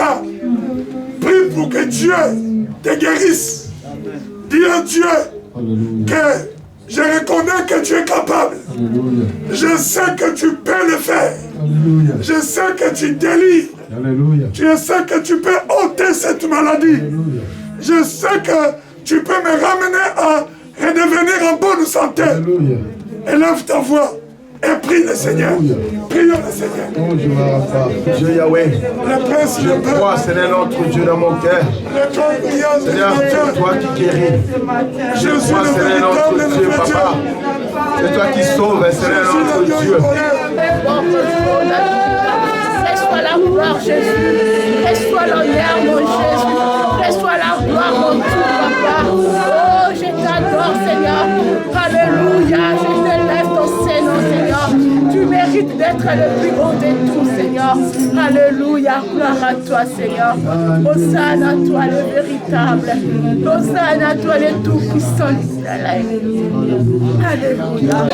cas. Prie pour que Dieu te guérisse. Dis à Dieu que je reconnais que tu es capable. Alléluia. Je sais que tu peux le faire. Alléluia. Je sais que tu délivres. Alléluia. Je sais que tu peux ôter cette maladie. Alléluia. Je sais que tu peux me ramener à redevenir en bonne santé. Alléluia. Élève ta voix et prie le Seigneur. Prions le Seigneur. Oh, Dieu Yahweh, je crois, Seigneur, notre Dieu dans mon cœur. Seigneur, c'est toi qui guéris. Je crois, Seigneur, notre Dieu, Papa. C'est toi qui sauves, Seigneur, notre Dieu. Laisse-toi la gloire, Jésus. Laisse-toi l'honneur, mon Jésus. Laisse-toi la gloire, mon tout, Papa. Oh, je t'adore, Seigneur. Alléluia. Je t'élève ton Seigneur, Seigneur. Tu mérites d'être le plus haut de tout, Seigneur. Alléluia. Gloire à toi, Seigneur. Hosanna à toi, le véritable. Hosanna à toi, le tout-puissant d'Israël. Alléluia. Alléluia.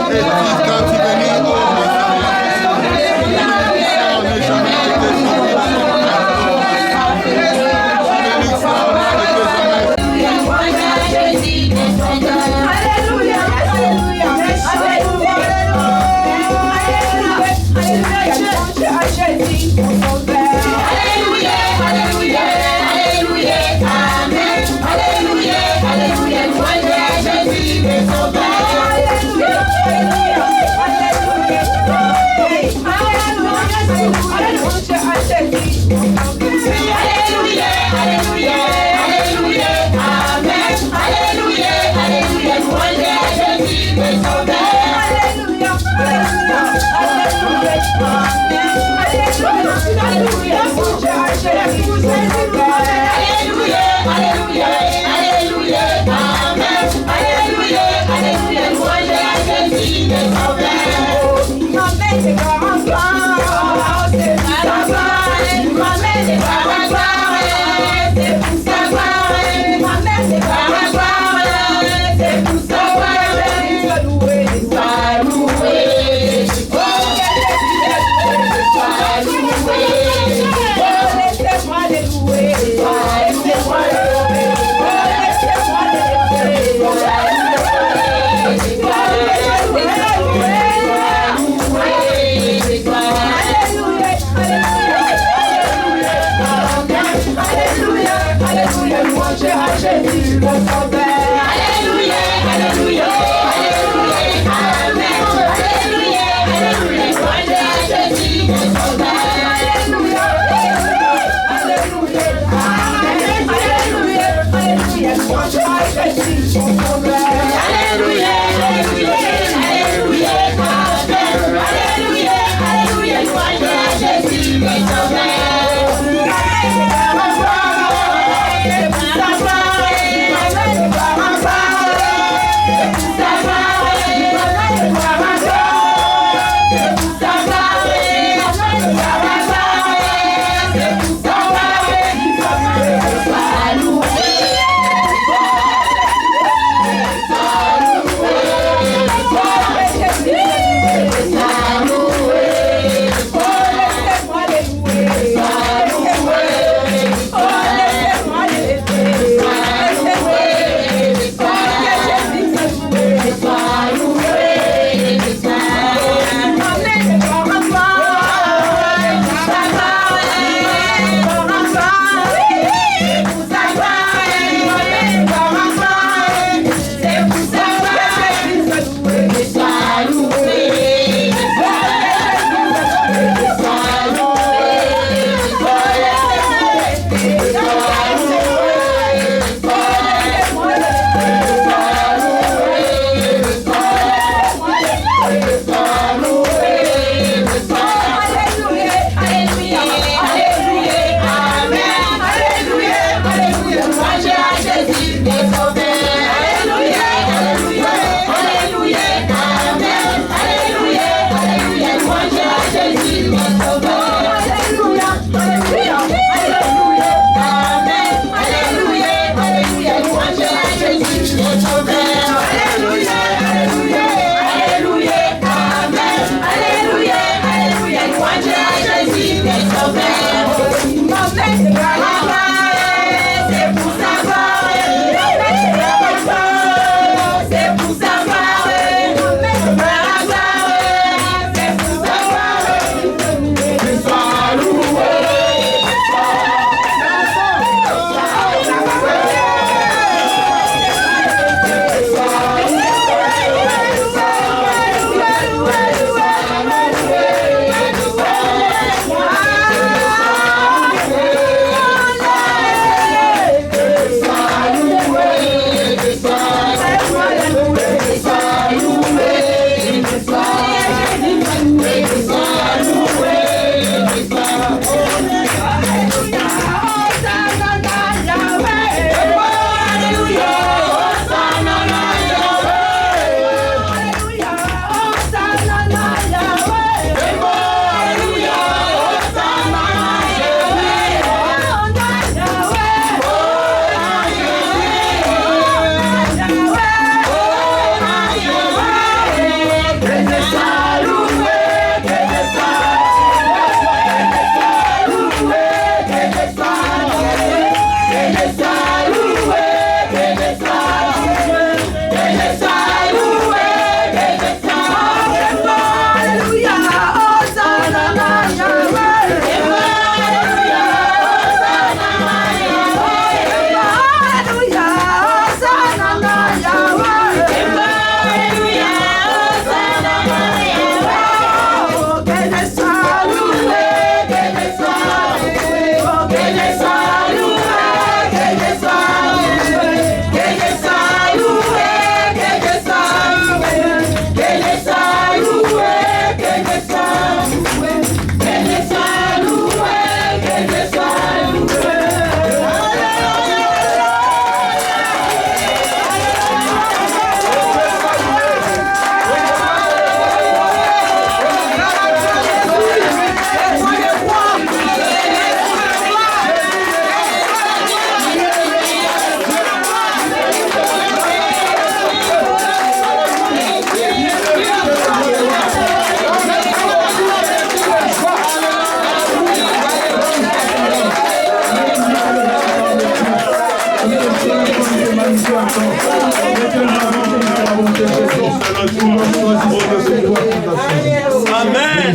Amen.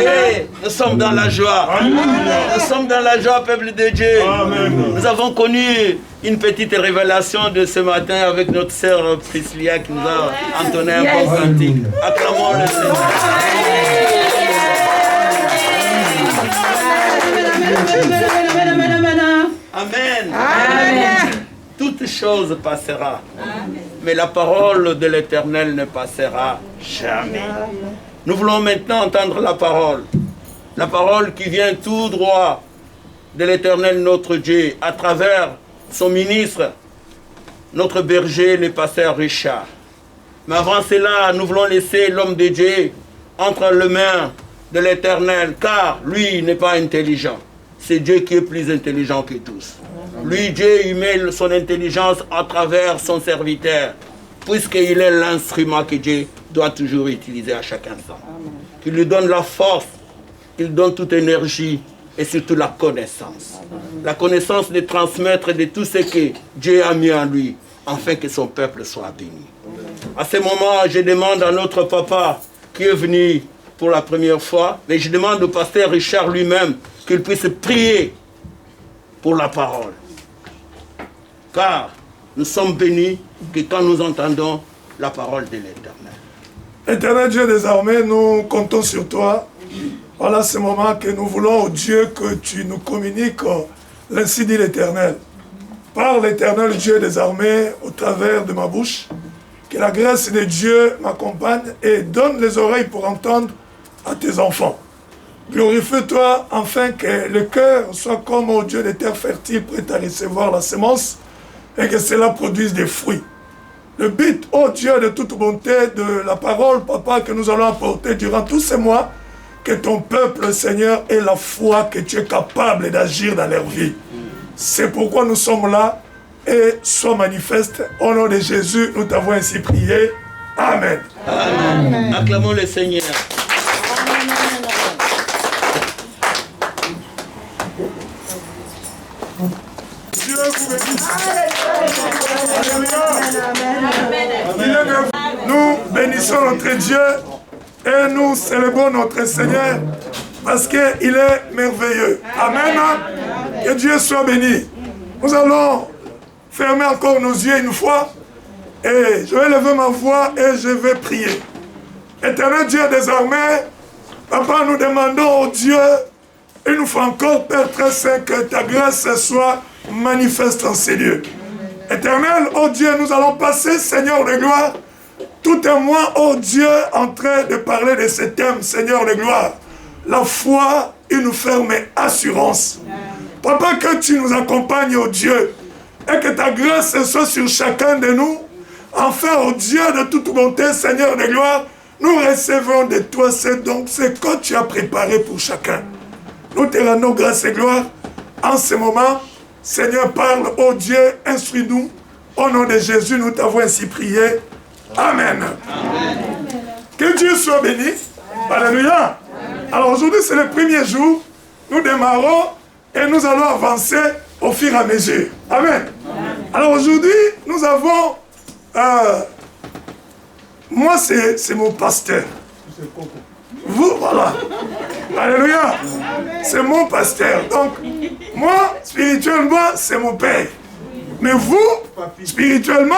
Et nous sommes dans la joie. Nous sommes dans la joie, peuple de Dieu. Nous avons connu une petite révélation de ce matin avec notre sœur Priscilla qui nous a entonné un bon cantique. Acclamons le Seigneur. Amen. Amen. Toute chose passera. Amen. Mais la parole de l'Éternel ne passera jamais. Nous voulons maintenant entendre la parole. La parole qui vient tout droit de l'Éternel notre Dieu à travers son ministre, notre berger, le pasteur Richard. Mais avant cela, nous voulons laisser l'homme de Dieu entre les mains de l'Éternel, car lui n'est pas intelligent. C'est Dieu qui est plus intelligent que tous. Lui, Dieu, il met son intelligence à travers son serviteur, puisqu'il est l'instrument que Dieu doit toujours utiliser à chaque instant. Qu'il lui donne la force, qu'il donne toute énergie et surtout la connaissance. La connaissance de transmettre de tout ce que Dieu a mis en lui, afin que son peuple soit béni. À ce moment, je demande à notre papa qui est venu pour la première fois, mais je demande au pasteur Richard lui-même qu'il puisse prier pour la parole. Car nous sommes bénis que quand nous entendons la parole de l'Éternel. Éternel Dieu des armées, nous comptons sur toi. Voilà ce moment que nous voulons, oh Dieu, que tu nous communiques, l'ainsi dit l'Éternel. Par l'Éternel Dieu des armées, au travers de ma bouche, que la grâce de Dieu m'accompagne et donne les oreilles pour entendre à tes enfants. Glorifie-toi afin que le cœur soit comme au Dieu des terres fertiles, prêt à recevoir la semence et que cela produise des fruits. Le but, ô Dieu de toute bonté, de la parole, Papa, que nous allons apporter durant tous ces mois, que ton peuple, Seigneur, ait la foi que tu es capable d'agir dans leur vie. C'est pourquoi nous sommes là et sois manifeste. Au nom de Jésus, nous t'avons ainsi prié. Amen. Amen. Amen. Acclamons le Seigneur. Dieu vous bénisse. Nous bénissons notre Dieu et nous célébrons notre Seigneur parce qu'il est merveilleux. Amen. Que Dieu soit béni. Nous allons fermer encore nos yeux une fois et je vais lever ma voix et je vais prier. Éternel Dieu des armées, Papa, nous demandons au Dieu une fois encore, Père très saint, que ta grâce soit manifeste en ces lieux. Éternel, oh Dieu, nous allons passer, Seigneur de gloire, tout un mois, oh Dieu, en train de parler de ce thème, Seigneur de gloire. La foi, une ferme assurance. Papa, que tu nous accompagnes, oh Dieu, et que ta grâce soit sur chacun de nous. Enfin, oh Dieu de toute bonté, Seigneur de gloire, nous recevons de toi ce que tu as préparé pour chacun. Nous te rendons grâce et gloire en ce moment. Seigneur, parle, oh Dieu, instruis-nous. Au nom de Jésus, nous t'avons ainsi prié. Amen. Amen. Que Dieu soit béni. Alléluia. Alors aujourd'hui, c'est le premier jour. Nous démarrons et nous allons avancer au fur et à mesure. Amen. Alors aujourd'hui, nous avons... moi, c'est mon pasteur. Vous, voilà. Alléluia. C'est mon pasteur. Donc, moi, spirituellement, c'est mon père. Mais vous, spirituellement,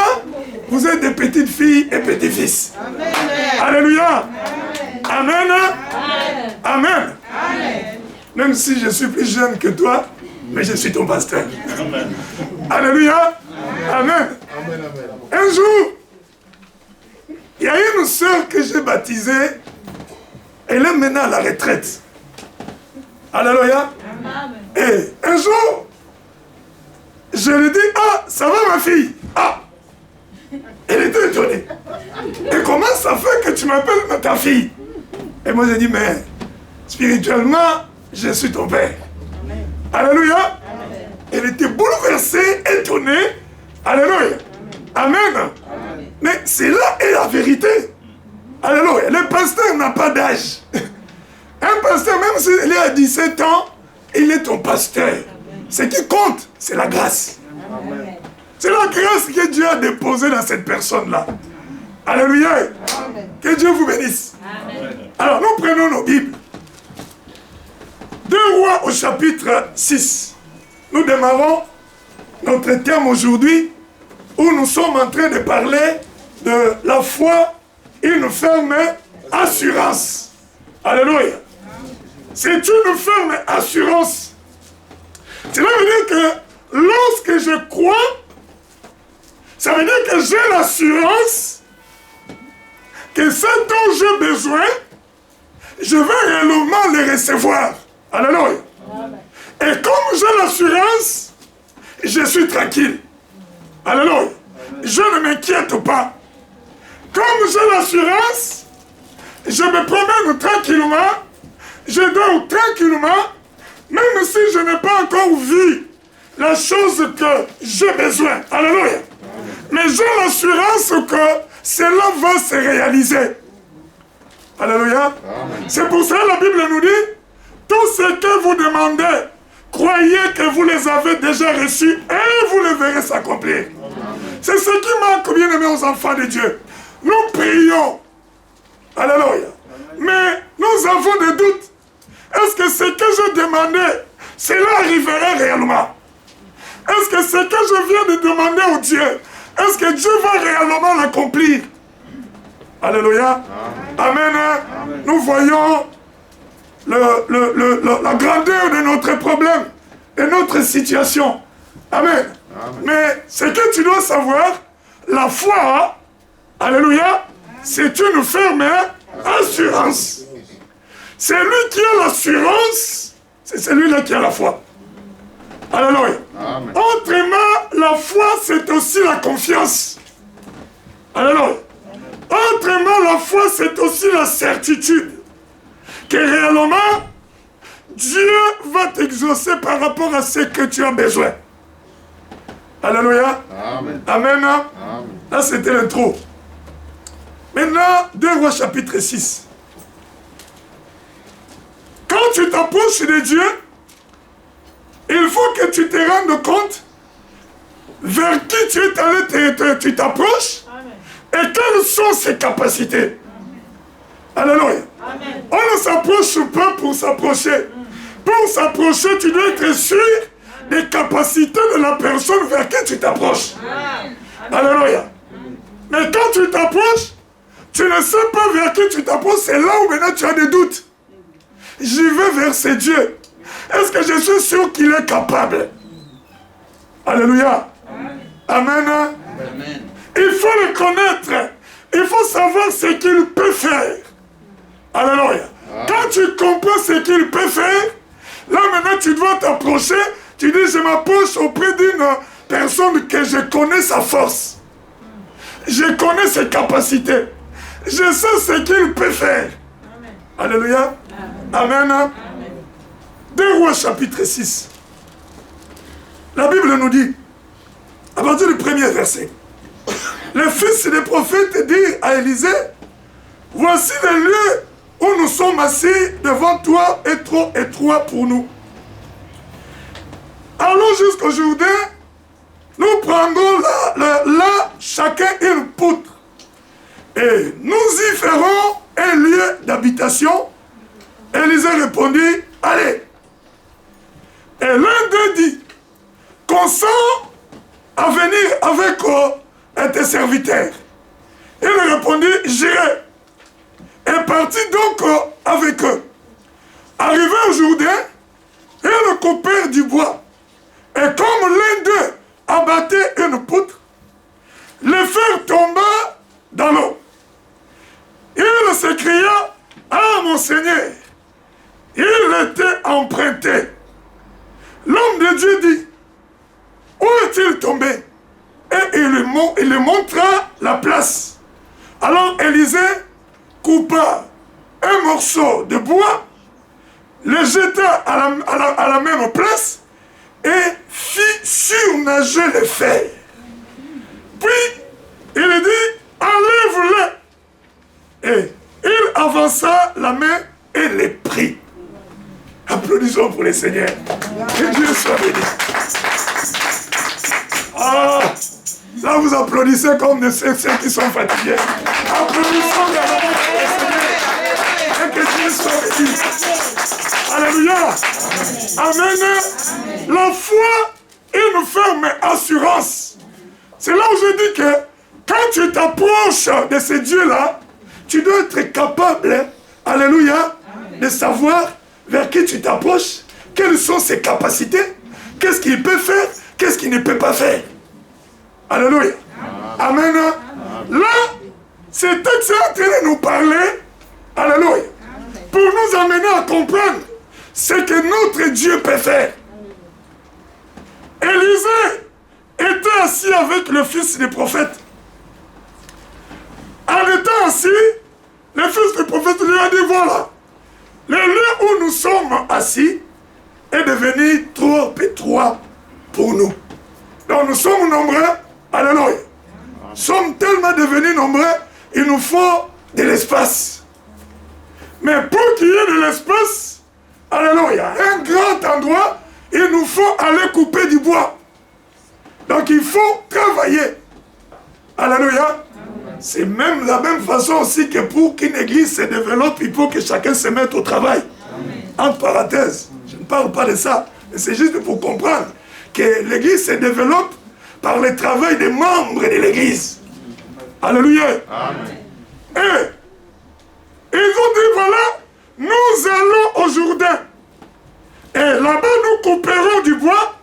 vous êtes des petites filles et petits-fils. Alléluia. Amen. Amen. Même si je suis plus jeune que toi, mais je suis ton pasteur. Alléluia. Amen. Un jour, il y a une sœur que j'ai baptisée. Elle est maintenant à la retraite. Alléluia. Et un jour, je lui dis, ah, ça va ma fille? Ah. Elle était étonnée. Et comment ça fait que tu m'appelles ta fille? Et moi j'ai dit, mais spirituellement, je suis ton père. Alléluia. Elle était bouleversée, étonnée. Alléluia. Amen. Mais c'est là est la vérité. Alléluia. Le pasteur n'a pas d'âge. Un pasteur, même s'il est à 17 ans, il est ton pasteur. Ce qui compte, c'est la grâce. C'est la grâce que Dieu a déposée dans cette personne-là. Alléluia. Que Dieu vous bénisse. Amen. Alors, nous prenons nos Bibles. 2 Rois au chapitre 6. Nous démarrons notre thème aujourd'hui où nous sommes en train de parler de la foi, une ferme assurance. Alléluia. C'est une ferme assurance. Cela veut dire que lorsque je crois, ça veut dire que j'ai l'assurance que ce dont j'ai besoin, je vais réellement le recevoir. Alléluia. Et comme j'ai l'assurance, je suis tranquille. Alléluia. Je ne m'inquiète pas. Comme j'ai l'assurance, je me promène tranquillement, je dors tranquillement, même si je n'ai pas encore vu la chose que j'ai besoin. Alléluia. Mais j'ai l'assurance que cela va se réaliser. Alléluia. C'est pour ça que la Bible nous dit, tout ce que vous demandez, croyez que vous les avez déjà reçus et vous les verrez s'accomplir. C'est ce qui manque, bien aimés, aux enfants de Dieu. Nous prions. Alléluia. Mais nous avons des doutes. Est-ce que ce que je demandais, cela arriverait réellement? Est-ce que ce que je viens de demander au Dieu, est-ce que Dieu va réellement l'accomplir? Alléluia. Amen. Amen. Nous voyons la grandeur de notre problème, de notre situation. Amen. Amen. Mais ce que tu dois savoir, la foi, alléluia, c'est une ferme assurance. C'est lui qui a l'assurance, c'est celui-là qui a la foi. Alléluia. Amen. Autrement, la foi, c'est aussi la confiance. Alléluia. Autrement, la foi, c'est aussi la certitude que réellement, Dieu va t'exaucer par rapport à ce que tu as besoin. Alléluia. Amen. Amen. Amen. Là, c'était l'intro. Maintenant, 2 Rois chapitre 6. Quand tu t'approches de Dieu, il faut que tu te rendes compte vers qui tu es allé, tu t'approches et quelles sont ses capacités. Alléluia. Amen. On ne s'approche pas pour s'approcher. Pour s'approcher, tu dois être sûr des capacités de la personne vers qui tu t'approches. Alléluia. Mais quand tu t'approches, tu ne sais pas vers qui tu t'approches, c'est là où maintenant tu as des doutes. J'y vais vers ce Dieu. Est-ce que je suis sûr qu'il est capable? Alléluia. Amen. Amen. Il faut le connaître. Il faut savoir ce qu'il peut faire. Alléluia. Quand tu comprends ce qu'il peut faire, là maintenant tu dois t'approcher. Tu dis, je m'approche auprès d'une personne que je connais sa force. Je connais ses capacités. Je sais ce qu'il peut faire. Amen. Alléluia. Amen. Amen. 2 Rois chapitre 6. La Bible nous dit, à partir du premier verset, le fils des prophètes dit à Élisée, voici le lieu où nous sommes assis devant toi est trop étroit pour nous. Allons jusqu'au Jourdain, nous prendrons là chacun une poutre et nous y ferons un lieu d'habitation. Élisée répondit, allez. Et l'un d'eux dit, consens à venir avec tes serviteurs. Il répondit, j'irai. Et partit donc avec eux. Arrivé au Jourdain, ils coupèrent du bois. Et comme l'un d'eux abattait une poutre, le fer tomba dans l'eau. Il s'écria, ah mon Seigneur, il était emprunté. L'homme de Dieu dit, où est-il tombé? Et il lui montra la place. Alors Élisée coupa un morceau de bois, le jeta à la même place et fit surnager le fer. Puis il dit, enlève-le. Et il avança la main et les prit. Applaudissons pour le Seigneur. Que Dieu soit béni. Ah, Là, vous applaudissez comme ceux qui sont fatigués. Applaudissons et que Dieu soit béni. Alléluia. Amen. La foi est une ferme assurance. C'est là où je dis que quand tu t'approches de ce Dieu-là, tu dois être capable, alléluia, de savoir vers qui tu t'approches, quelles sont ses capacités, qu'est-ce qu'il peut faire, qu'est-ce qu'il ne peut pas faire. Alléluia. Amen. Là, ce texte est en train de nous parler, alléluia, pour nous amener à comprendre ce que notre Dieu peut faire. Élisée était assis avec le fils du prophète. En étant assis, le fils du prophète lui a dit, voilà, le lieu où nous sommes assis est devenu trop étroit pour nous. Donc nous sommes nombreux, alléluia. Nous sommes tellement devenus nombreux, il nous faut de l'espace. Mais pour qu'il y ait de l'espace, alléluia, un grand endroit, il nous faut aller couper du bois. Donc il faut travailler. Alléluia. C'est même la même façon aussi que pour qu'une église se développe, il faut que chacun se mette au travail. Entre parenthèses, je ne parle pas de ça, mais c'est juste pour comprendre que l'église se développe par le travail des membres de l'église. Alléluia. Amen. Et ils ont dit, voilà, nous allons au Jourdain. Et là-bas, nous couperons du bois.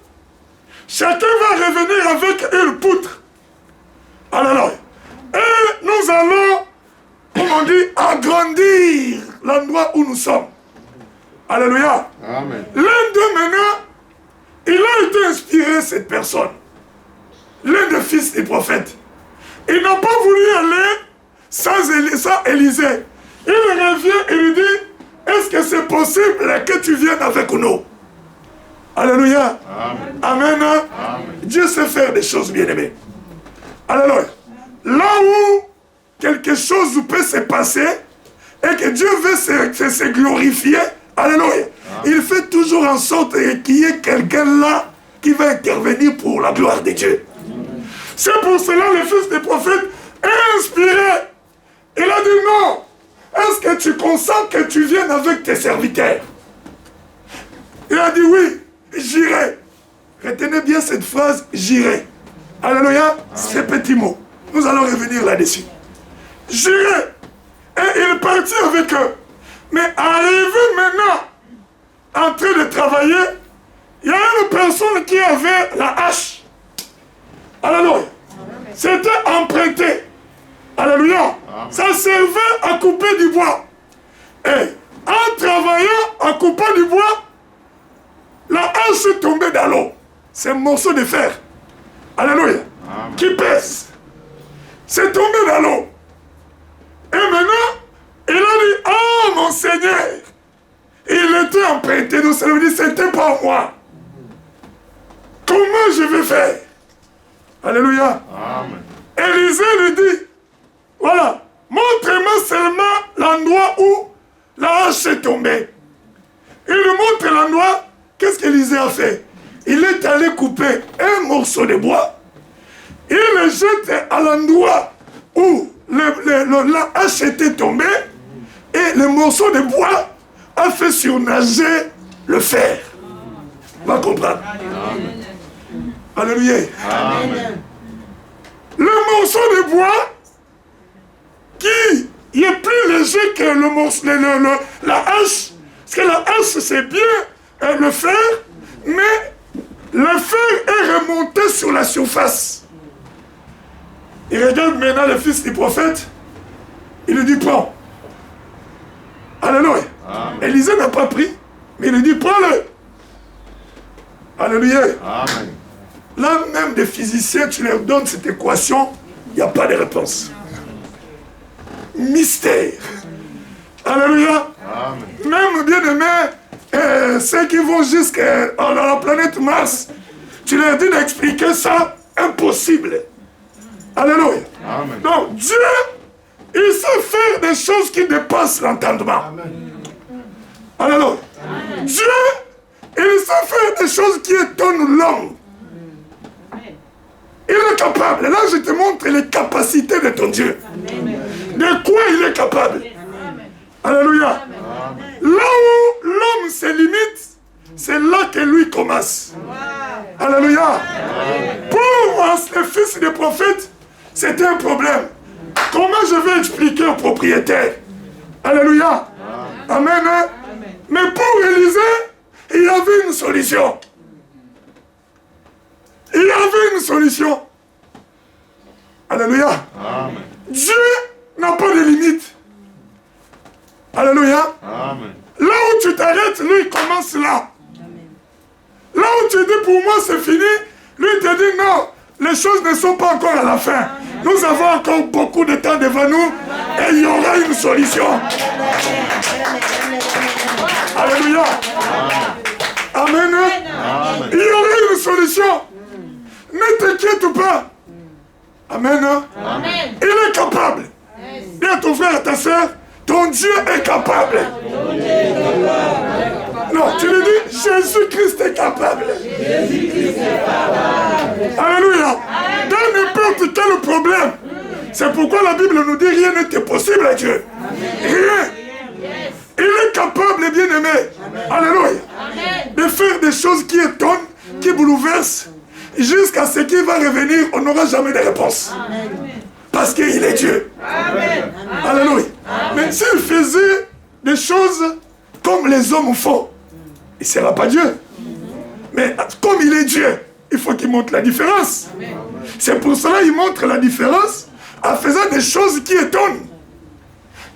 Chacun va revenir avec une poutre. Alléluia. Et nous allons, comme on dit, agrandir l'endroit où nous sommes. Alléluia. Amen. L'un d'eux maintenant, il a été inspiré, cette personne. L'un des fils des prophètes. Il n'a pas voulu aller sans Élisée. Il revient et lui dit, est-ce que c'est possible que tu viennes avec nous? Alléluia. Amen. Amen. Amen. Dieu sait faire des choses bien-aimées. Alléluia. Là où quelque chose peut se passer et que Dieu veut se glorifier, alléluia, il fait toujours en sorte qu'il y ait quelqu'un là qui va intervenir pour la gloire de Dieu. C'est pour cela le fils des prophètes est inspiré. Il a dit non. Est-ce que tu consens que tu viennes avec tes serviteurs? Il a dit oui, j'irai. Retenez bien cette phrase, j'irai. Alléluia, ces petits mots. Nous allons revenir là-dessus. J'irai. Et il est parti avec eux. Mais arrivé maintenant, en train de travailler, il y a une personne qui avait la hache. Alléluia. C'était emprunté. Alléluia. Ça servait à couper du bois. Et en travaillant, en coupant du bois, la hache est tombée dans l'eau. C'est un morceau de fer. Alléluia. Qui pèse. C'est tombé dans l'eau. Et maintenant, il a dit, oh mon Seigneur, il était emprunté, donc ça veut dire, c'était pas moi. Comment je vais faire? Alléluia. Amen. Élisée lui dit, voilà, montre-moi seulement l'endroit où la hache est tombée. Il lui montre l'endroit, qu'est-ce qu'Élisée a fait? Il est allé couper un morceau de bois, il le jette à l'endroit où la hache était tombée, et le morceau de bois a fait surnager le fer. On va comprendre. Amen. Alléluia. Amen. Le morceau de bois qui est plus léger que le morceau, la hache, parce que la hache c'est bien le fer, mais le fer est remonté sur la surface. Il regarde maintenant le fils du prophète, il lui dit prends. Alléluia. Élisée n'a pas pris, mais il lui dit prends-le. Alléluia. Amen. Là même des physiciens, tu leur donnes cette équation, il n'y a pas de réponse. Mystère. Alléluia. Amen. Même bien aimé, ceux qui vont jusqu'à la planète Mars, tu leur dis d'expliquer ça, impossible. Alléluia. Amen. Donc Dieu, il sait faire des choses qui dépassent l'entendement. Alléluia. Amen. Dieu, il sait faire des choses qui étonnent l'homme. Il est capable. Là, je te montre les capacités de ton Dieu. De quoi il est capable. Alléluia. Là où l'homme se limite, c'est là que lui commence. Alléluia. Pour moi, le fils des prophètes, c'était un problème. Comment je vais expliquer au propriétaire? Alléluia. Amen. Mais pour Élisée, il y avait une solution. Il y avait une solution. Alléluia. Amen. Dieu n'a pas de limite. Alléluia. Amen. Là où tu t'arrêtes, lui il commence là. Là où tu dis pour moi c'est fini, lui te dit non, les choses ne sont pas encore à la fin. Nous avons encore beaucoup de temps devant nous et il y aura une solution. Alléluia. Amen. Amen. Il y aura une solution. Ne t'inquiète pas. Amen. Amen. Il est capable. Dis à ton frère et à ta soeur, ton Dieu est capable. Non, tu lui dis, Jésus-Christ est capable. Alléluia. Dans n'importe quel problème. C'est pourquoi la Bible nous dit rien n'est impossible à Dieu. Rien. Il est capable, bien-aimé. Alléluia. De faire des choses qui étonnent, qui bouleversent. Jusqu'à ce qu'il va revenir, on n'aura jamais de réponse. Parce qu'il est Dieu. Amen. Alléluia. Mais s'il faisait des choses comme les hommes font, il ne sera pas Dieu. Mais comme il est Dieu, il faut qu'il montre la différence. C'est pour cela qu'il montre la différence en faisant des choses qui étonnent,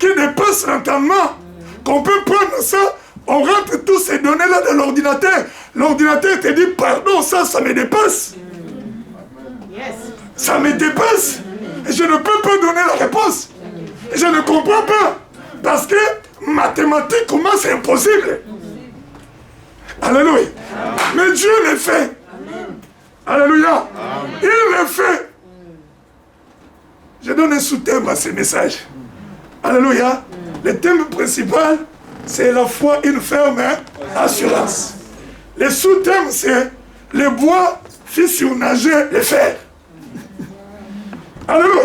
qui dépassent l'entendement. Qu'on peut prendre ça, on rentre tous ces données-là dans l'ordinateur. L'ordinateur te dit, pardon, ça me dépasse. Ça me dépasse. Je ne peux pas donner la réponse. Je ne comprends pas. Parce que mathématiquement, c'est impossible. Alléluia. Mais Dieu le fait. Alléluia. Il le fait. Je donne un sous-thème à ce message. Alléluia. Le thème principal, c'est la foi, une ferme assurance. Le sous-thème, c'est le bois fit surnager le fer. Alléluia.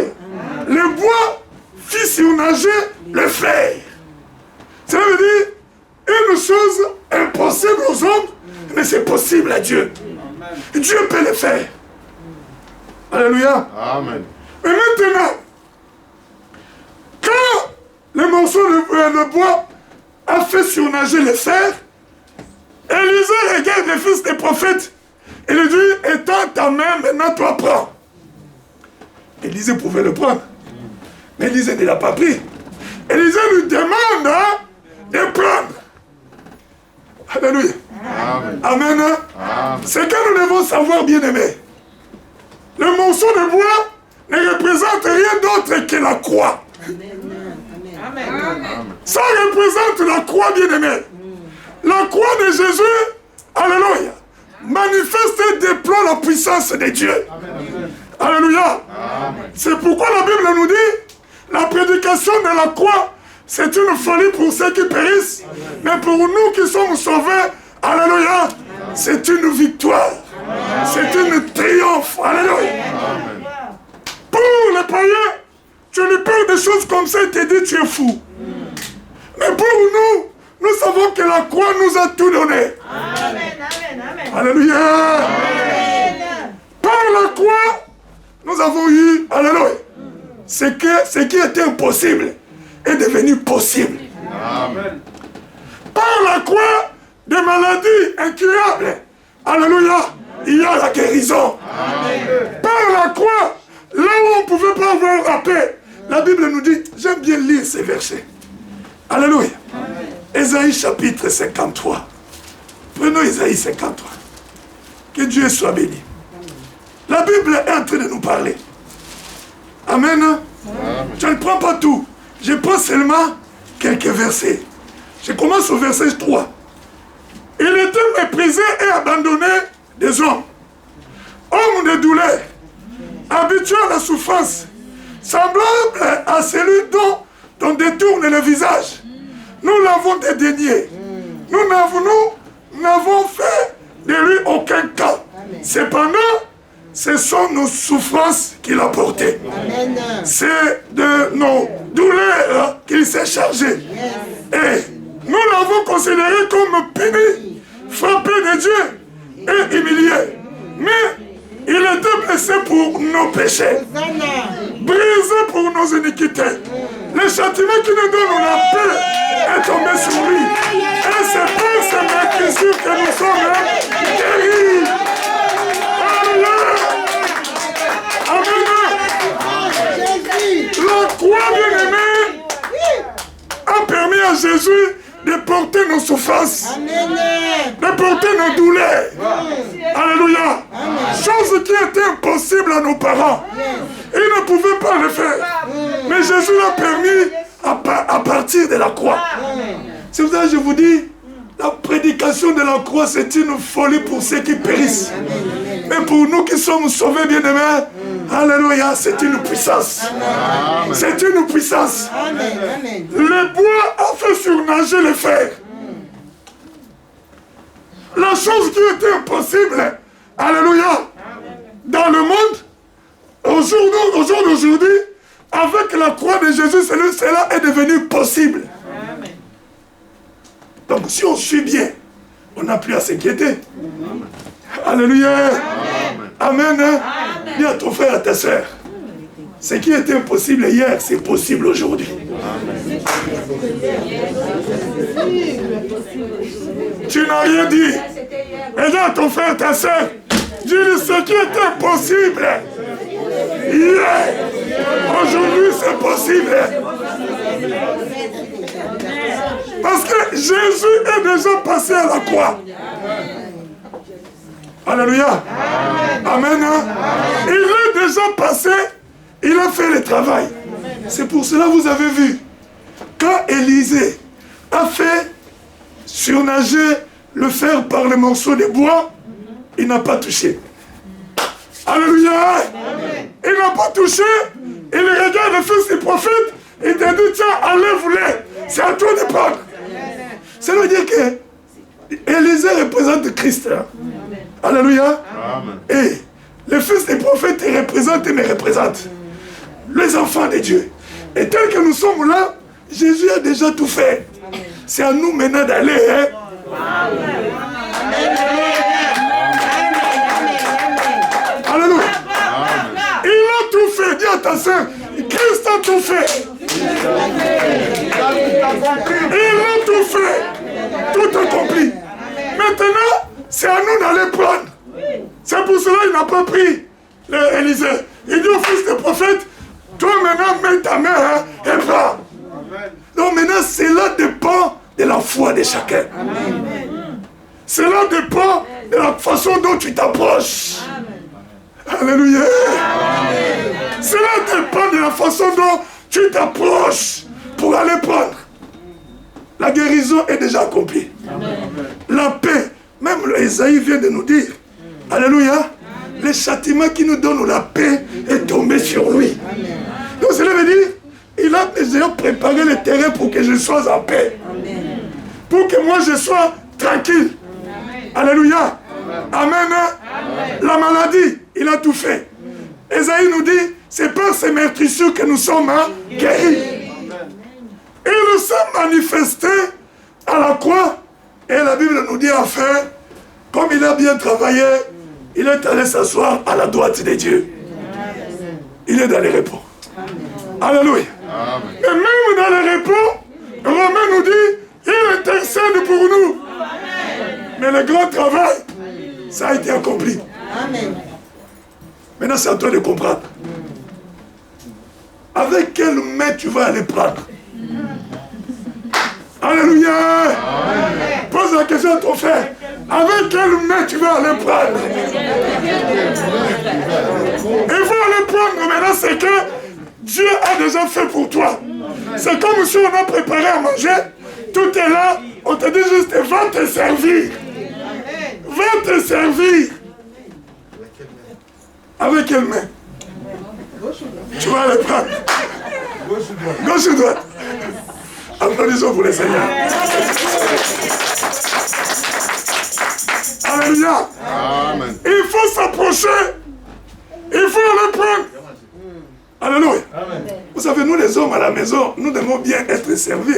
Le bois fit surnager le fer. Ça veut dire une chose impossible aux hommes, mais c'est possible à Dieu. Dieu peut le faire. Alléluia. Amen. Mais maintenant, quand le morceau de bois a fait surnager le fer, Élisée regarde le fils des prophètes et lui dit, étends ta main, maintenant toi prends. Élisée pouvait le prendre. Mais Élisée ne l'a pas pris. Élisée lui demande de prendre. Alléluia. Amen. Amen. Amen. C'est que nous devons savoir, bien-aimés. Le morceau de bois ne représente rien d'autre que la croix. Amen. Amen. Ça représente la croix, bien-aimée. La croix de Jésus, alléluia, manifeste et déploie la puissance de Dieu. Amen. Alléluia. C'est pourquoi la Bible nous dit, la prédication de la croix, c'est une folie pour ceux qui périssent, mais pour nous qui sommes sauvés, alléluia, c'est une victoire. C'est une triomphe. Alléluia. Pour les païens, tu lui parles des choses comme ça, il te dit tu es fou. Mais pour nous, nous savons que la croix nous a tout donné. Amen. Alléluia. Amen. Par la croix, nous avons eu, alléluia, ce qui était impossible est devenu possible. Amen. Par la croix, des maladies incurables, alléluia, il y a la guérison. Amen. Par la croix, là où on ne pouvait pas avoir la paix, la Bible nous dit, j'aime bien lire ces versets. Alléluia. Ésaïe chapitre 53. Prenons Ésaïe 53. Que Dieu soit béni. La Bible est en train de nous parler. Amen. Amen. Je ne prends pas tout. Je prends seulement quelques versets. Je commence au verset 3. Il était méprisé et abandonné des hommes. Homme de douleur, habitué à la souffrance, semblable à celui dont on détourne le visage. Nous l'avons dédaigné. Nous n'avons fait de lui aucun cas. Cependant, ce sont nos souffrances qu'il a portées. C'est de nos douleurs qu'il s'est chargé. Et nous l'avons considéré comme puni, frappé de Dieu et humilié. Mais il était blessé pour nos péchés, brisé pour nos iniquités. Le châtiment qui nous donne la paix est tombé sur lui. Et c'est par ces meurtrissures que nous sommes guéris. Alléluia. Amen. La croix bien-aimée a permis à Jésus de porter nos souffrances, de porter nos douleurs. Alléluia. Chose qui était impossible à nos parents. Ils ne pouvaient pas le faire. Mais Jésus l'a permis à partir de la croix. C'est pour ça que je vous dis, la prédication de la croix, c'est une folie pour ceux qui périssent. Mais pour nous qui sommes sauvés, bien-aimés, alléluia, c'est une puissance. C'est une puissance. Le bois a fait surnager le fer. La chose qui était impossible, alléluia, dans le monde, au jour d'aujourd'hui, avec la croix de Jésus, cela est devenu possible. Donc si on suit bien, on n'a plus à s'inquiéter. Alléluia. Amen. Dis à ton frère, à ta soeur, ce qui était impossible hier, c'est possible aujourd'hui. Tu n'as rien dit. Et dis à ton frère, ta soeur, dis ce qui était impossible hier, aujourd'hui c'est possible. Parce que Jésus est déjà passé à la croix. Alléluia. Amen. Il est déjà passé, il a fait le travail. C'est pour cela que vous avez vu, quand Élisée a fait surnager le fer par les morceaux de bois, il n'a pas touché. Alléluia. Il n'a pas touché. Il regarde le fils du prophète. Il te dit, tiens, enlève-les. C'est à toi de prendre. Ça veut dire que Élisée représente Christ. Hein? Alléluia. Et le fils des prophètes représente et me représente. Les enfants de Dieu. Et tel que nous sommes là, Jésus a déjà tout fait. C'est à nous maintenant d'aller. Hein? Alléluia. Il a tout fait. Dis à ta soeur, Christ a tout fait. Il a tout fait. Tout accompli. Maintenant, c'est à nous d'aller prendre. C'est pour cela qu'il n'a pas pris Élisée. Il dit au fils des prophètes, toi maintenant mets ta main hein, et prends. Donc maintenant, cela dépend de la foi de chacun. Cela dépend de la façon dont tu t'approches. Alléluia. Cela dépend de la façon dont tu t'approches pour aller prendre. La guérison est déjà accomplie. La paix, même Esaïe vient de nous dire, alléluia, le châtiment qui nous donne la paix est tombé sur lui. Donc cela veut dire, il a déjà préparé le terrain pour que je sois en paix. Pour que moi je sois tranquille. Alléluia. Amen. La maladie, il a tout fait. Esaïe nous dit, c'est par ces meurtrissures que nous sommes guéris. Et il s'est manifesté à la croix. Et la Bible nous dit enfin, comme il a bien travaillé, il est allé s'asseoir à la droite de Dieu. Il est dans les repos. Alléluia. Et même dans les repos, Romain nous dit, il intercède pour nous. Mais le grand travail, ça a été accompli. Maintenant, c'est à toi de comprendre. Avec quelle main tu vas aller prendre? Alléluia. Pose la question à ton frère. Avec quelle main tu vas aller prendre? Il faut aller prendre maintenant ce que Dieu a déjà fait pour toi. C'est comme si on a préparé à manger. Tout est là. On te dit juste, va te servir. Va te servir. Avec quelle main? Tu vas aller prendre. Gauche ou droite? Applaudissons pour le Seigneur. Alléluia. Amen. Il faut s'approcher Il faut le prendre. Alléluia. Vous savez, nous les hommes à la maison, nous devons bien être servis.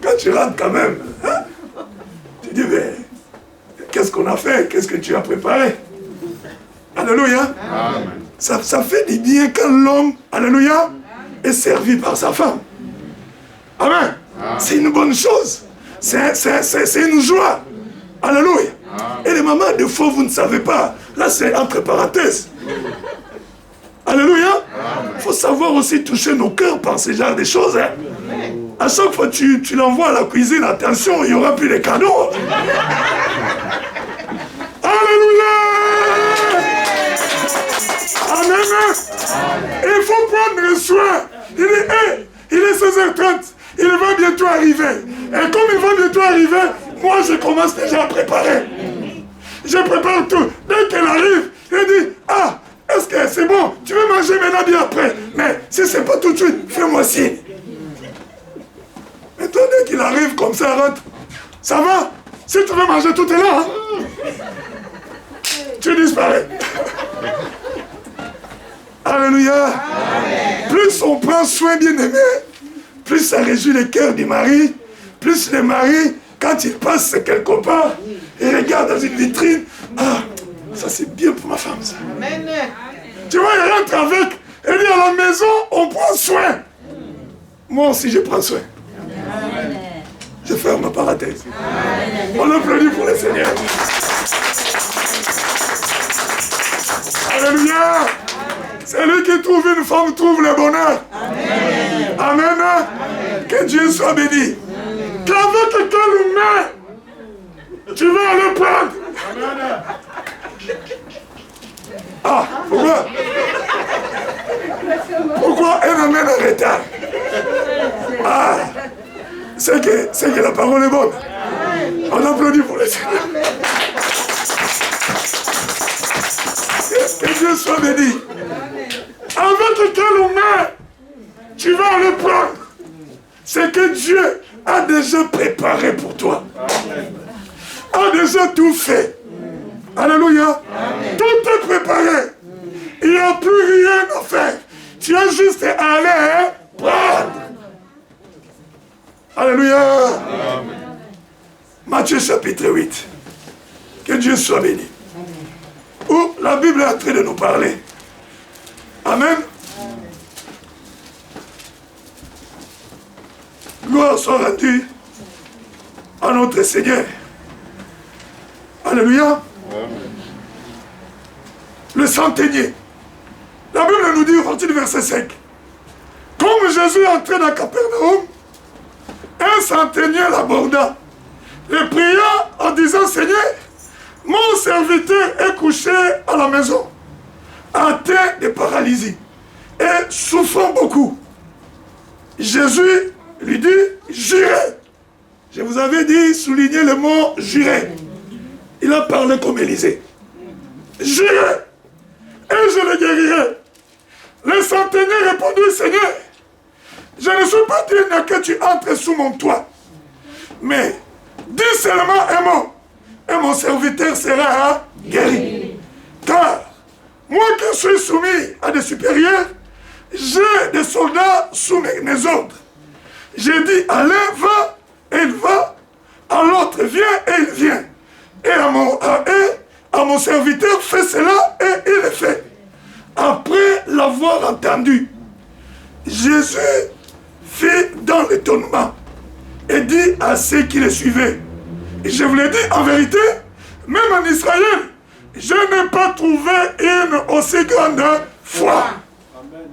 Quand tu rentres quand même, hein, tu dis, mais qu'est-ce qu'on a fait? Qu'est-ce que tu as préparé? Alléluia. Ça fait du bien quand l'homme, alléluia, est servi par sa femme. Amen. C'est une bonne chose. C'est une joie. Alléluia. Et les mamans, des fois, vous ne savez pas. Là, c'est entre parenthèses. Alléluia. Il faut savoir aussi toucher nos cœurs par ce genre de choses. Hein. À chaque fois que tu l'envoies à la cuisine, attention, il n'y aura plus de cadeaux. Alléluia. Amen. Il faut prendre soin. Il dit, hey, il est 16h30. Il va bientôt arriver. Et comme il va bientôt arriver, moi je commence déjà à préparer. Je prépare tout. Dès qu'elle arrive, il dit, ah, est-ce que c'est bon? Tu veux manger maintenant bien après? Mais si c'est pas tout de suite, fais-moi signe. Et toi, dès qu'il arrive comme ça, rentre. Ça va? Si tu veux manger, tout est là. Hein? Tu disparais. Alléluia. Amen. Plus on prend soin, bien-aimé, plus ça réjouit le cœur du mari, plus le mari, quand il passe quelque part, il regarde dans une vitrine, ah, ça c'est bien pour ma femme ça. Amen. Tu vois, il rentre avec, il dit à la maison, on prend soin. Moi aussi je prends soin. Amen. Je ferme ma parenthèse. Amen. On applaudit pour le Seigneur. Alléluia. Celui qui trouve une femme trouve le bonheur. Amen. Amen. Amen. Que Dieu soit béni. Qu'avec quelle main tu vas le prendre. Amen. Ah, pourquoi? Pourquoi un amen en retard? Ah, c'est que la parole est bonne. On applaudit pour le Seigneur. Que Dieu soit béni. Avec quelle main tu vas le prendre? C'est que Dieu a déjà préparé pour toi. A déjà tout fait. Alléluia. Tout est préparé. Il n'y a plus rien à faire. Tu as juste à aller prendre. Alléluia. Amen. Matthieu chapitre 8. Que Dieu soit béni. Où la Bible est en train de nous parler. Amen. Gloire soit rendue à notre Seigneur. Alléluia. Amen. Le centenier. La Bible nous dit au partir du verset 5. Comme Jésus entrait dans Capernaum, un centenier l'aborda. Le pria en disant, Seigneur, mon serviteur est couché à la maison, atteint de paralysie et souffrant beaucoup. Jésus lui dit, jurez. Je vous avais dit, soulignez le mot jurez. Il a parlé comme Élisée. Jurez, et je le guérirai. Le centenier répondit, Seigneur, je ne suis pas digne que tu entres sous mon toit. Mais dis seulement un mot, et mon serviteur sera guéri. Car moi qui suis soumis à des supérieurs, j'ai des soldats sous mes ordres. J'ai dit à l'un va, et il va, à l'autre viens, et il vient. Et à mon serviteur fais cela, et il le fait. Après l'avoir entendu, Jésus fit dans l'étonnement et dit à ceux qui le suivaient, et je vous l'ai dit en vérité, même en Israël, je n'ai pas trouvé une aussi grande foi. Amen.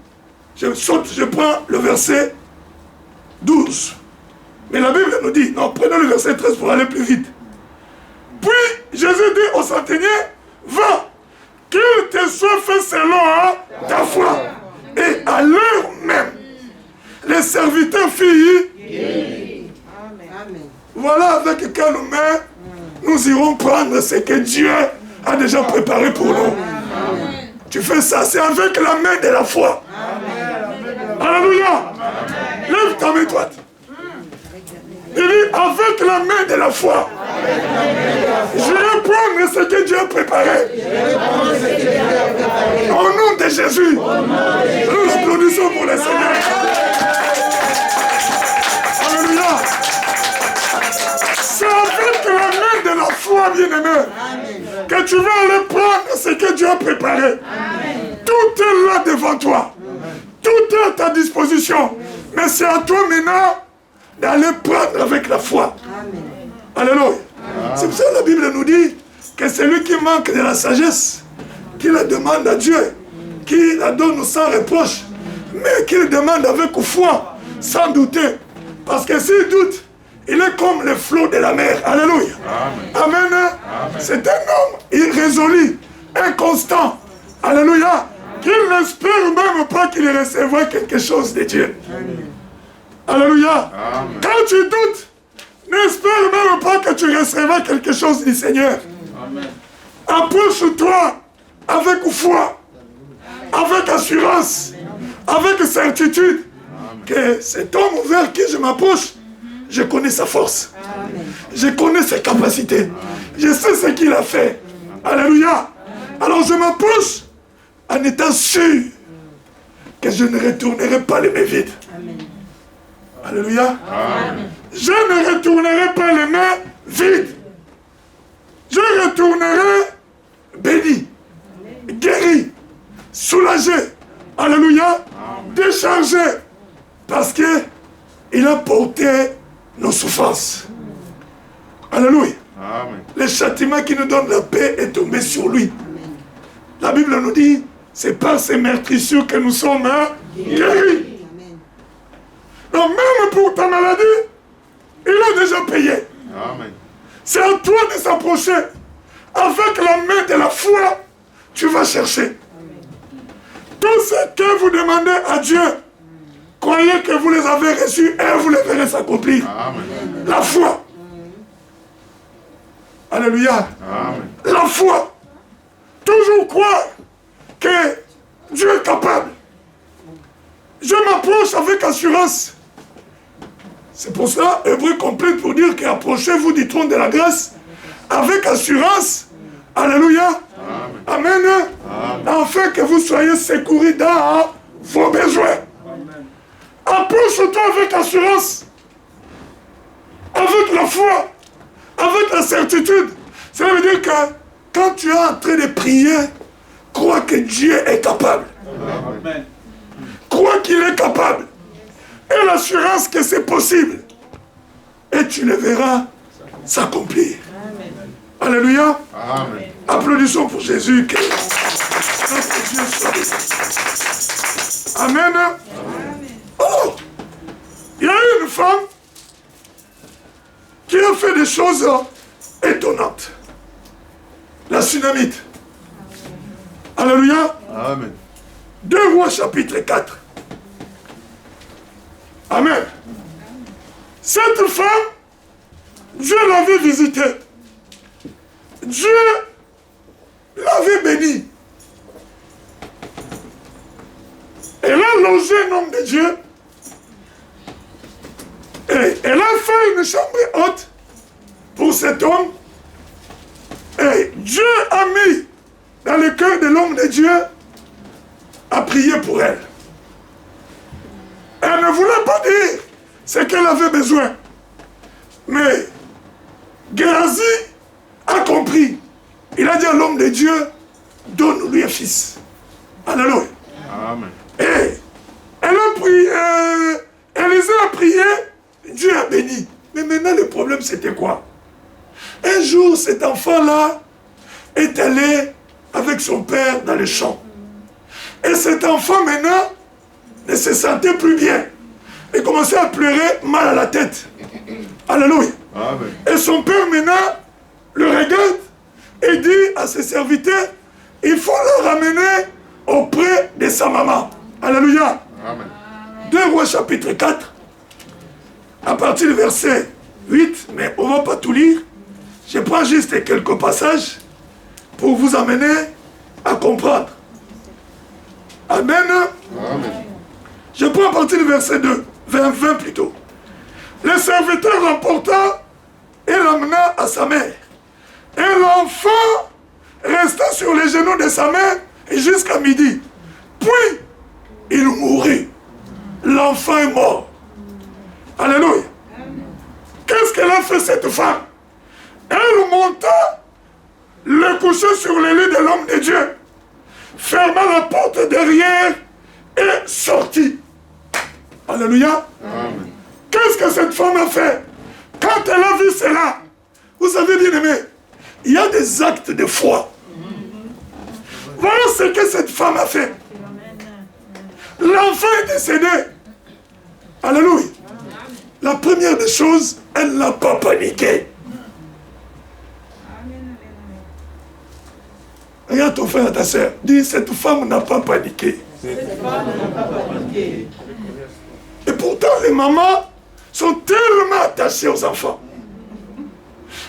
Je prends le verset 12. Mais la Bible nous dit, non, prenons le verset 13 pour aller plus vite. Puis Jésus dit au centenier, va, qu'il te soit fait selon ta foi. Et à l'heure même, les serviteurs filles, voilà avec quelle main nous irons prendre ce que Dieu a déjà préparé pour nous. Tu fais ça, c'est avec la main de la foi. Alléluia. Lève ta main droite. Il dit avec la main de la foi. Je vais prendre prendre ce que Dieu a préparé. Au nom de Jésus, nous l'applaudissons pour le Seigneur. Alléluia. C'est avec la main de la foi, bien-aimé, que tu vas aller prendre ce que Dieu a préparé. Tout est là devant toi. Tout est à ta disposition. Mais c'est à toi maintenant d'aller prendre avec la foi. Alléluia. C'est pour ça que la Bible nous dit que celui qui manque de la sagesse, qui la demande à Dieu, qui la donne sans reproche, mais qui le demande avec foi, sans douter. Parce que s'il doute, il est comme le flot de la mer. Alléluia. Amen. Amen. C'est un homme irrésolu, inconstant. Alléluia. Qu'il n'espère même pas qu'il recevra quelque chose de Dieu. Alléluia. Amen. Quand tu doutes, n'espère même pas que tu recevras quelque chose du Seigneur. Approche-toi avec foi, avec assurance, avec certitude, que cet homme vers qui je m'approche, je connais sa force. Je connais ses capacités. Je sais ce qu'il a fait. Alléluia. Alors je m'approche en étant sûr que je ne retournerai pas les mains vides. Alléluia. Amen. Je ne retournerai pas les mains vides. Je retournerai béni, guéri, soulagé. Alléluia. Déchargé. Parce qu'il a porté nos souffrances. Alléluia. Amen. Le châtiment qui nous donne la paix est tombé sur lui. La Bible nous dit, c'est par ces meurtrissures que nous sommes guéris. Donc même pour ta maladie, il a déjà payé. Amen. C'est à toi de s'approcher. Avec la main de la foi, tu vas chercher. Amen. Tout ce que vous demandez à Dieu, croyez que vous les avez reçus et vous les verrez s'accomplir. La foi. Alléluia. Amen. La foi. Toujours croire que Dieu est capable. Je m'approche avec assurance. C'est pour cela, Hébreu complète pour dire qu'approchez-vous du trône de la grâce avec assurance. Alléluia. Amen. Amen. Amen. Afin que vous soyez secourus dans vos besoins. Approche-toi avec assurance, avec la foi, avec la certitude. Ça veut dire que quand tu es en train de prier, crois que Dieu est capable. Amen. Crois qu'il est capable. Et l'assurance que c'est possible. Et tu le verras s'accomplir. Alléluia. Amen. Applaudissons pour Jésus. Que notre Dieu soit béni. Amen. Oh, il y a eu une femme qui a fait des choses étonnantes. La Sunamite. Alléluia. Amen. 2 Rois chapitre 4. Amen. Cette femme, Dieu l'avait visitée. Dieu l'avait bénie. Elle a logé un homme de Dieu. Et elle a fait une chambre haute pour cet homme. Et Dieu a mis dans le cœur de l'homme de Dieu à prier pour elle. Elle ne voulait pas dire ce qu'elle avait besoin. Mais Géhazi a compris. Il a dit à l'homme de Dieu, donne-lui un fils. Alléluia. Amen. Et elle a prié, Élisée a prié, Dieu a béni. Mais maintenant le problème c'était quoi? Un jour cet enfant-là est allé avec son père dans le champ. Et cet enfant maintenant ne se sentait plus bien. Il commençait à pleurer mal à la tête. Alléluia. Amen. Et son père maintenant le regarde et dit à ses serviteurs, il faut le ramener auprès de sa maman. Alléluia. Amen. 2 Rois chapitre 4, à partir du verset 8, mais on ne va pas tout lire. Je prends juste quelques passages pour vous amener à comprendre. Amen. Amen. Je prends à partir du verset 2, 20 plutôt. Le serviteur l'emporta et l'amena à sa mère. Et l'enfant resta sur les genoux de sa mère jusqu'à midi. Puis, il mourut. L'enfant est mort. Alléluia. Qu'est-ce qu'elle a fait, cette femme? Elle monta le coucher sur le lit de l'homme de Dieu, ferma la porte derrière et sortit. Alléluia. Qu'est-ce que cette femme a fait? Quand elle a vu cela, vous savez bien aimé, il y a des actes de foi. Voilà ce que cette femme a fait. L'enfant est décédé. Alléluia. La première des choses, elle n'a pas paniqué. Regarde ton frère et ta soeur. Dis, cette femme n'a pas paniqué. Et pourtant, les mamans sont tellement attachées aux enfants.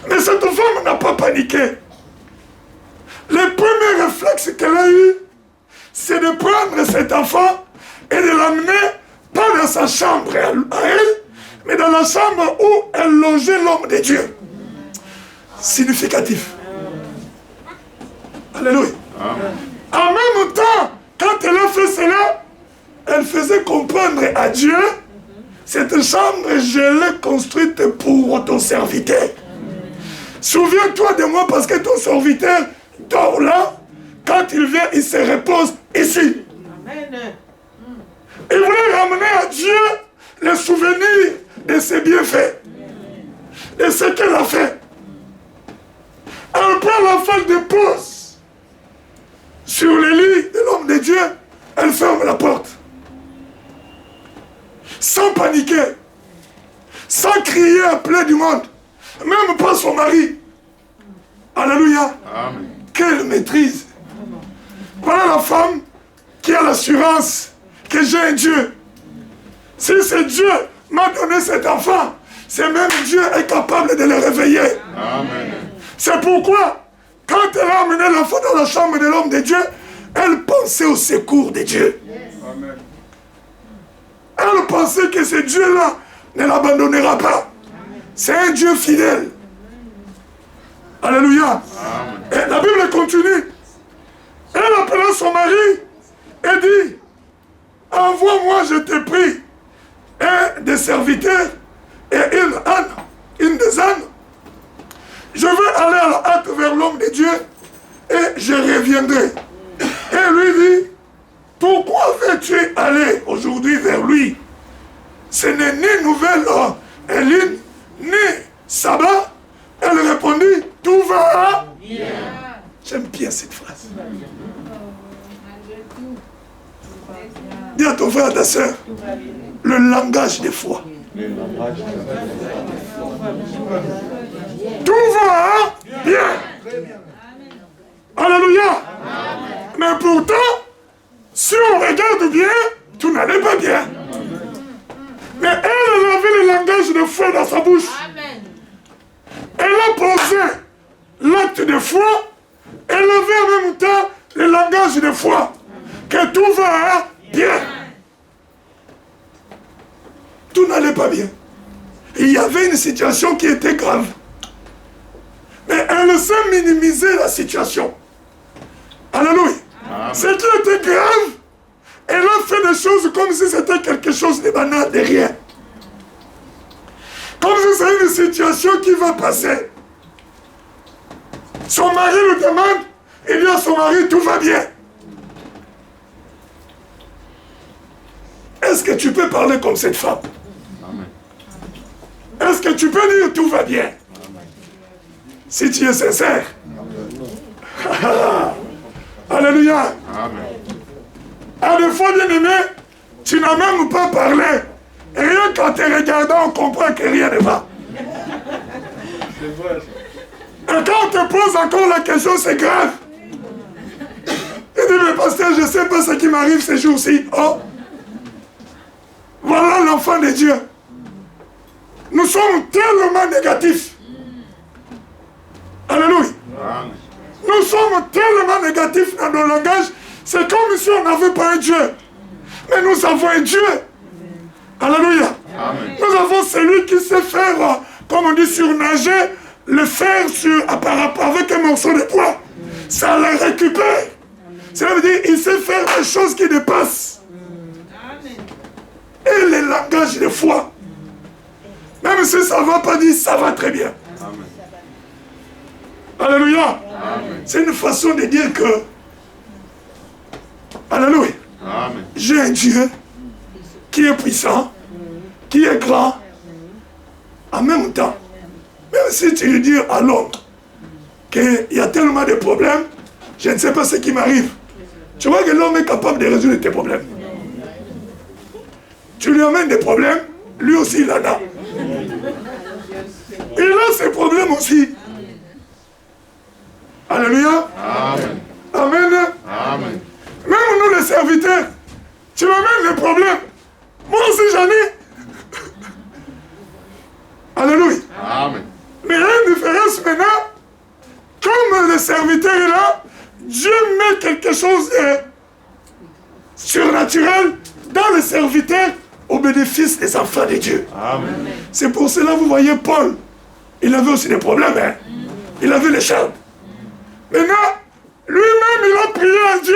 Mais cette femme n'a pas paniqué. Le premier réflexe qu'elle a eu, c'est de prendre cet enfant et de l'amener, pas dans sa chambre à elle, mais dans la chambre où elle logeait l'homme de Dieu. Significatif. Alléluia. En même temps, quand elle a fait cela, elle faisait comprendre à Dieu, cette chambre, je l'ai construite pour ton serviteur. Souviens-toi de moi parce que ton serviteur dort là. Quand il vient, il se repose ici. Il voulait ramener à Dieu le souvenir de ses bienfaits, de ce qu'elle a fait. Elle prend l'enfant de pause sur le lit de l'homme de Dieu. Elle ferme la porte. Sans paniquer, sans crier à plein du monde, même pas son mari. Alléluia. Amen. Quelle maîtrise. Voilà la femme qui a l'assurance que j'ai un Dieu. Si c'est Dieu m'a donné cet enfant, c'est même Dieu est capable de le réveiller. Amen. C'est pourquoi, quand elle a amené l'enfant dans la chambre de l'homme de Dieu, elle pensait au secours de Dieu. Amen. Elle pensait que ce Dieu-là ne l'abandonnera pas. C'est un Dieu fidèle. Alléluia. Amen. Et la Bible continue. Elle appela son mari et dit, envoie-moi, je te prie, un des serviteurs et une des ânes. Je veux aller à la hâte vers l'homme de Dieu et je reviendrai. Et lui dit, pourquoi veux-tu aller aujourd'hui vers lui? Ce n'est ni nouvelle Éline, ni sabbat. Elle répondit, tout va bien. J'aime bien cette phrase. Dis à ton frère, à ta soeur, le langage de foi. Tout va bien. Alléluia. Mais pourtant, si on regarde bien, tout n'allait pas bien. Mais elle avait le langage de foi dans sa bouche. Elle a posé l'acte de foi. Elle avait en même temps le langage de foi. Que tout va bien. Tout n'allait pas bien. Il y avait une situation qui était grave. Mais elle sait minimiser la situation. Alléluia. Ce qui était grave, elle a fait des choses comme si c'était quelque chose de banal, de rien. Comme si c'est une situation qui va passer. Son mari le demande, il dit à son mari, tout va bien. Est-ce que tu peux parler comme cette femme? Est-ce que tu peux dire tout va bien? Si tu es sincère. Alléluia. À des fois, bien aimé, tu n'as même pas parlé. Rien qu'en te regardant, on comprend que rien ne va. Et quand on te pose encore la question, c'est grave. Il dit, mais pasteur, je ne sais pas ce qui m'arrive ces jours-ci. Oh, voilà l'enfant de Dieu. Nous sommes tellement négatifs. Alléluia. Nous sommes tellement négatifs dans nos langages, c'est comme si on n'avait pas un Dieu. Mais nous avons un Dieu. Alléluia. Amen. Nous avons celui qui sait faire, comme on dit, surnager le fer avec un morceau de bois. Ça la récupère. Cela veut dire qu'il sait faire des choses qui dépassent. Et les langages de foi. Même si ça ne va pas dire ça va très bien. Alléluia. C'est une façon de dire que alléluia. J'ai un Dieu qui est puissant, qui est grand, en même temps. Même si tu lui dis à l'homme qu'il y a tellement de problèmes, je ne sais pas ce qui m'arrive. Tu vois que l'homme est capable de résoudre tes problèmes. Tu lui amènes des problèmes, lui aussi il en a. Il a ses problèmes aussi. Alléluia. Amen. Amen. Amen. Même nous les serviteurs, tu m'amènes les problèmes. Moi aussi j'en ai. Alléluia. Amen. Mais il y a une différence maintenant. Comme le serviteur est là, Dieu met quelque chose de surnaturel dans le serviteur au bénéfice des enfants de Dieu. Amen. C'est pour cela que vous voyez Paul. Il avait aussi des problèmes. Hein? Il avait les charmes. Maintenant, lui-même, il a prié à Dieu.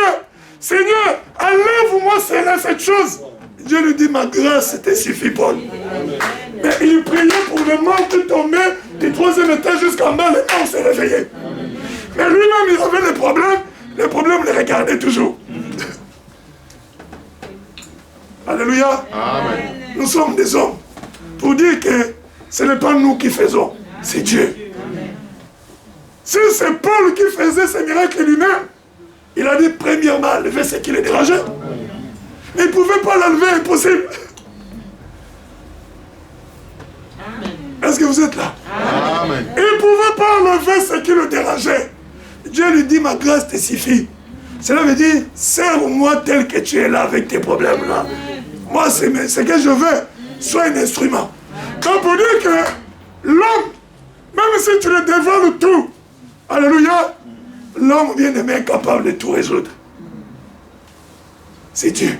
Seigneur, enlève-moi cette chose. Dieu lui dit, ma grâce te suffit, Paul. Mais il priait pour le mort qui tombait du 3e étage jusqu'en bas, les morts s'est réveillés. Mais lui-même, il avait les problèmes les regardaient toujours. Alléluia. Amen. Nous sommes des hommes. Pour dire que ce n'est pas nous qui faisons, c'est Dieu. Si c'est Paul qui faisait ces miracles lui-même, il a dit premièrement enlever ce qui le dérangeait. Mais il ne pouvait pas l'enlever, impossible. Est-ce que vous êtes là? Amen. Il ne pouvait pas enlever ce qui le dérangeait. Dieu lui dit, ma grâce te suffit. Cela veut dire, sers-moi tel que tu es là avec tes problèmes là. Moi, c'est ce que je veux. Sois un instrument. Donc pour dire que l'homme, même si tu le dévoiles tout, alléluia, l'homme bien aimé est capable de tout résoudre. C'est Dieu.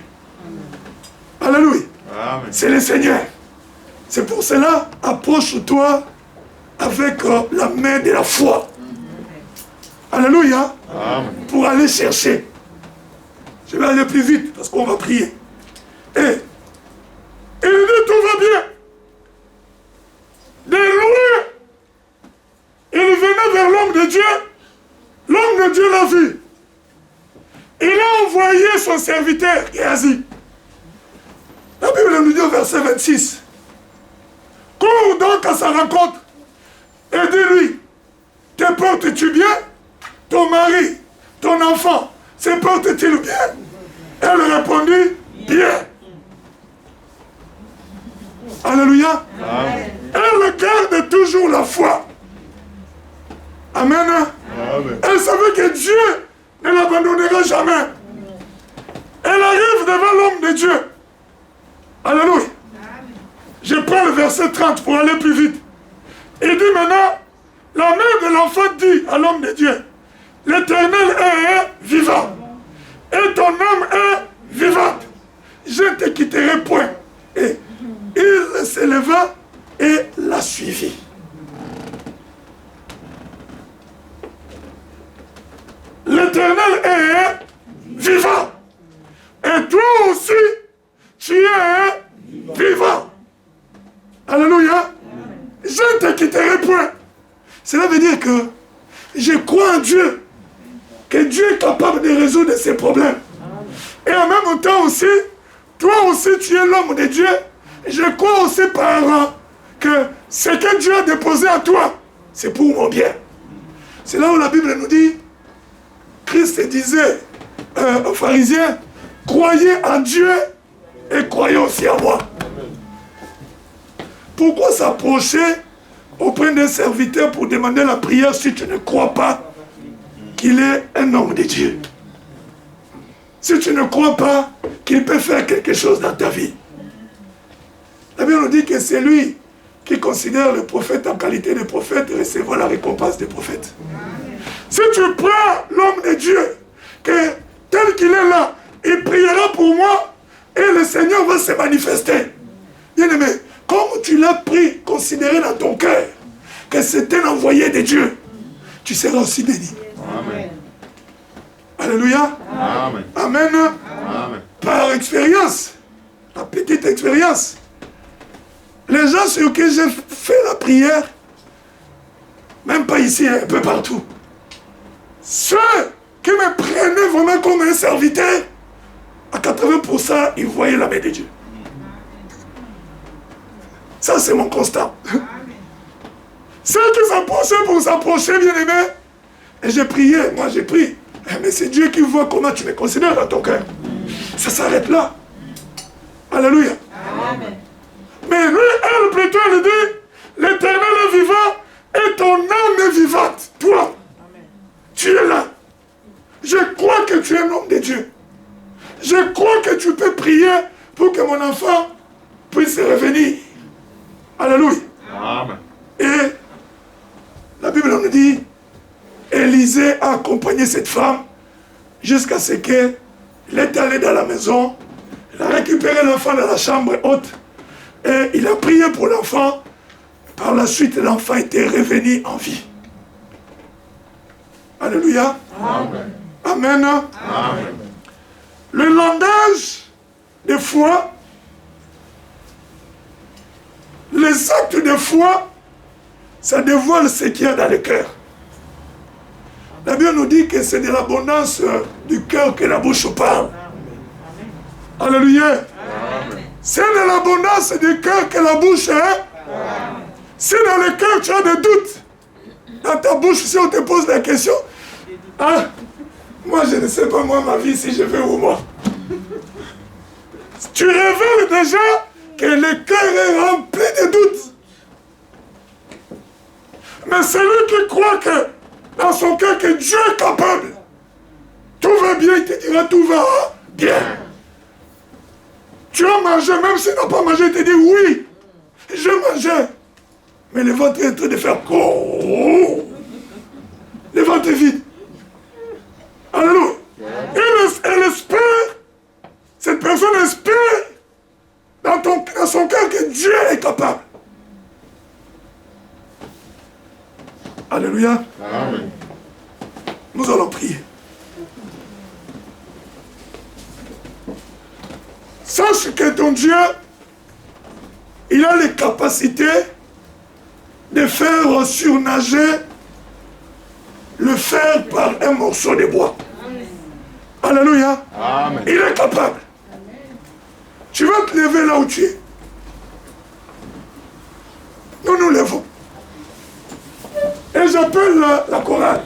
Alléluia. C'est le Seigneur. C'est pour cela, approche-toi avec la main de la foi. Alléluia. Amen. Pour aller chercher. Je vais aller plus vite parce qu'on va prier. Et il dit tout va bien. De loin, il venait vers l'homme de Dieu. L'homme de Dieu l'a vu. Il a envoyé son serviteur Géasi. La Bible nous dit au verset 26. Cours donc à sa rencontre et dis-lui, te portes-tu bien? Ton mari, ton enfant, se porte-t-il bien? Elle répondit, bien. Alléluia. Amen. Elle garde toujours la foi. Amen. Amen. Elle savait que Dieu ne l'abandonnera jamais. Elle arrive devant l'homme de Dieu. Alléluia. Je prends le verset 30 pour aller plus vite. Il dit maintenant, la mère de l'enfant dit à l'homme de Dieu, l'Éternel est vivant et ton âme est vivante. Je ne te quitterai point. Et il se leva et la suivit. L'Éternel est vivant. Et toi aussi, tu es vivant. Alléluia. Je ne te quitterai point. Cela veut dire que je crois en Dieu. Que Dieu est capable de résoudre ses problèmes. Et en même temps aussi, toi aussi tu es l'homme de Dieu. Je crois aussi par que ce que Dieu a déposé à toi, c'est pour mon bien. C'est là où la Bible nous dit, Christ disait aux pharisiens, croyez en Dieu et croyez aussi en moi. Pourquoi s'approcher auprès d'un serviteur pour demander la prière si tu ne crois pas qu'il est un homme de Dieu? Si tu ne crois pas qu'il peut faire quelque chose dans ta vie. La Bible nous dit que c'est lui qui considère le prophète en qualité de prophète et recevra la récompense des prophètes. Si tu prends l'homme de Dieu, que tel qu'il est là, il priera pour moi et le Seigneur va se manifester. Bien aimé, comme tu l'as pris, considéré dans ton cœur, que c'est un envoyé de Dieu, tu seras aussi béni. Amen. Alléluia. Amen. Amen. Amen. Par expérience, la petite expérience, les gens sur qui j'ai fait la prière, même pas ici, un peu partout, ceux qui me prenaient vraiment comme un serviteur, à 80%, ils voyaient la main de Dieu. Ça, c'est mon constat. Ceux qui s'approchaient pour s'approcher, bien aimé, et j'ai prié, moi j'ai prié. Mais c'est Dieu qui voit comment tu me considères dans ton cœur. Ça s'arrête là. Alléluia. Amen. Mais lui, elle, plutôt, elle dit, l'Éternel est vivant et ton âme est vivante. Toi, tu es là. Je crois que tu es un homme de Dieu. Je crois que tu peux prier pour que mon enfant puisse revenir. Alléluia. Amen. Et la Bible nous dit, Élisée a accompagné cette femme jusqu'à ce qu'elle est allée dans la maison, il a récupéré l'enfant dans la chambre haute et il a prié pour l'enfant. Par la suite, l'enfant était revenu en vie. Alléluia. Amen. Amen. Amen. Le langage de foi, les actes de foi, ça dévoile ce qu'il y a dans le cœur. La Bible nous dit que c'est de l'abondance du cœur que la bouche parle. Alléluia. C'est de l'abondance du cœur que la bouche est. Si dans le cœur tu as des doutes, dans ta bouche, si on te pose la question, ah, moi je ne sais pas moi ma vie si je vais ou moi. Tu révèles déjà que le cœur est rempli de doutes. Mais celui qui croit que dans son cœur que Dieu est capable, tout va bien, il te dira tout va bien. Tu as mangé, même si tu n'as pas mangé, il te dit oui, je mangeais. Mais le ventre est en train de faire oh, le ventre est vide. Alléluia. Elle espère, cette personne espère dans son cœur que Dieu est capable. Alléluia. Amen. Nous allons prier. Sache que ton Dieu, il a les capacités de faire surnager le fer par un morceau de bois. Alléluia. Amen. Il est capable. Tu vas te lever là où tu es. Nous nous levons. Et j'appelle la chorale.